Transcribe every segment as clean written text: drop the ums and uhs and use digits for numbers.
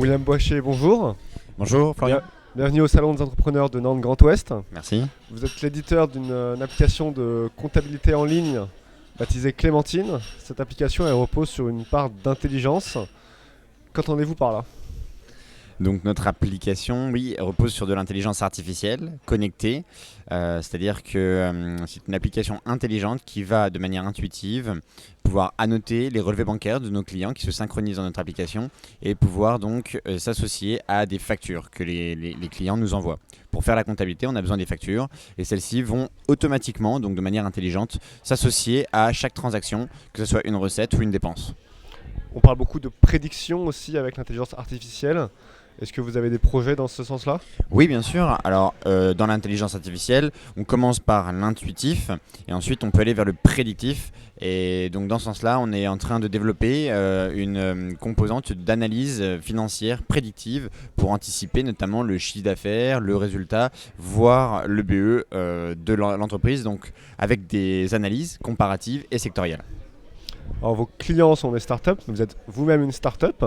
William Boischer, bonjour. Bonjour Florian. Bienvenue au Salon des entrepreneurs de Nantes Grand Ouest. Merci. Vous êtes l'éditeur d'une application de comptabilité en ligne baptisée Clémentine. Cette application elle repose sur une part d'intelligence. Qu'entendez-vous par là ? Donc notre application, oui, repose sur de l'intelligence artificielle connectée. C'est-à-dire que c'est une application intelligente qui va de manière intuitive pouvoir annoter les relevés bancaires de nos clients qui se synchronisent dans notre application et pouvoir donc s'associer à des factures que les clients nous envoient. Pour faire la comptabilité, on a besoin des factures et celles-ci vont automatiquement, donc de manière intelligente, s'associer à chaque transaction, que ce soit une recette ou une dépense. On parle beaucoup de prédiction aussi avec l'intelligence artificielle. Est-ce que vous avez des projets dans ce sens-là ? Oui, bien sûr. Alors, dans l'intelligence artificielle, on commence par l'intuitif et ensuite on peut aller vers le prédictif. Et donc, dans ce sens-là, on est en train de développer une composante d'analyse financière prédictive pour anticiper notamment le chiffre d'affaires, le résultat, voire le BE de l'entreprise, donc avec des analyses comparatives et sectorielles. Alors, vos clients sont des startups. Vous êtes vous-même une startup.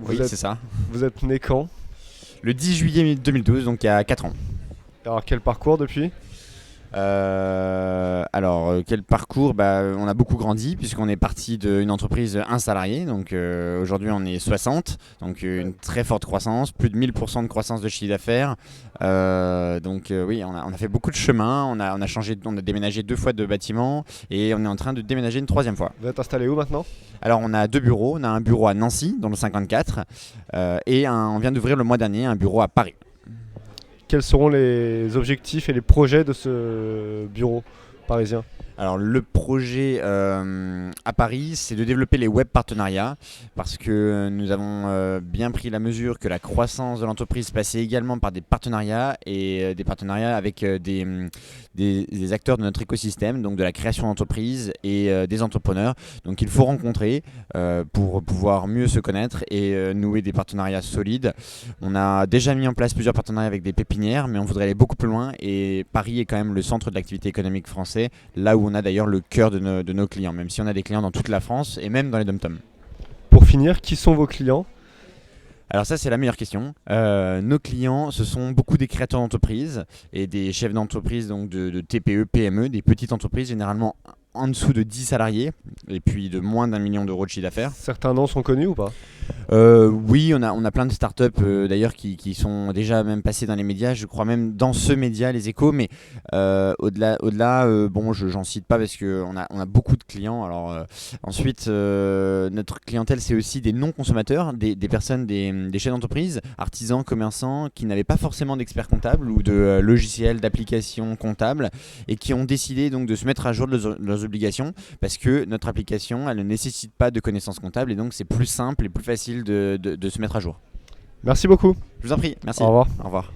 Oui, c'est ça. Vous êtes né quand ? Le 10 juillet 2012, donc il y a 4 ans. Alors, quel parcours depuis ? Quel parcours ? On a beaucoup grandi puisqu'on est parti d'une entreprise un salarié. Donc aujourd'hui on est 60, donc une très forte croissance, plus de 1000% de croissance de chiffre d'affaires. Oui, on a fait beaucoup de chemin, on a déménagé 2 fois de bâtiment et on est en train de déménager une 3e fois. Vous êtes installé où maintenant ? Alors on a 2 bureaux, on a un bureau à Nancy dans le 54 on vient d'ouvrir le mois dernier un bureau à Paris. Quels seront les objectifs et les projets de ce bureau parisien ? Alors le projet à Paris, c'est de développer les web partenariats parce que nous avons bien pris la mesure que la croissance de l'entreprise passait également par des partenariats et des partenariats avec des acteurs de notre écosystème, donc de la création d'entreprises et des entrepreneurs. Donc il faut rencontrer pour pouvoir mieux se connaître et nouer des partenariats solides. On a déjà mis en place plusieurs partenariats avec des pépinières, mais on voudrait aller beaucoup plus loin et Paris est quand même le centre de l'activité économique français, là où on a d'ailleurs le cœur de nos clients, même si on a des clients dans toute la France et même dans les dom-toms. Pour finir, qui sont vos clients ? Alors ça c'est la meilleure question. Nos clients ce sont beaucoup des créateurs d'entreprises et des chefs d'entreprise, donc de TPE, PME, des petites entreprises généralement en dessous de 10 salariés et puis de moins d'1 million d'euros de chiffre d'affaires. Certains noms sont connus ou pas ? Oui, on a plein de startups d'ailleurs qui sont déjà même passées dans les médias, je crois même dans ce média, les Échos, mais au-delà, j'en cite pas parce qu'on a beaucoup de clients. Alors ensuite, notre clientèle c'est aussi des non-consommateurs, des personnes, des chefs d'entreprise, artisans, commerçants qui n'avaient pas forcément d'experts comptables ou de logiciels, d'applications comptables et qui ont décidé donc de se mettre à jour de leurs obligations parce que notre application elle ne nécessite pas de connaissances comptables et donc c'est plus simple et plus facile de se mettre à jour. Merci beaucoup. Je vous en prie, merci. Au revoir. Au revoir.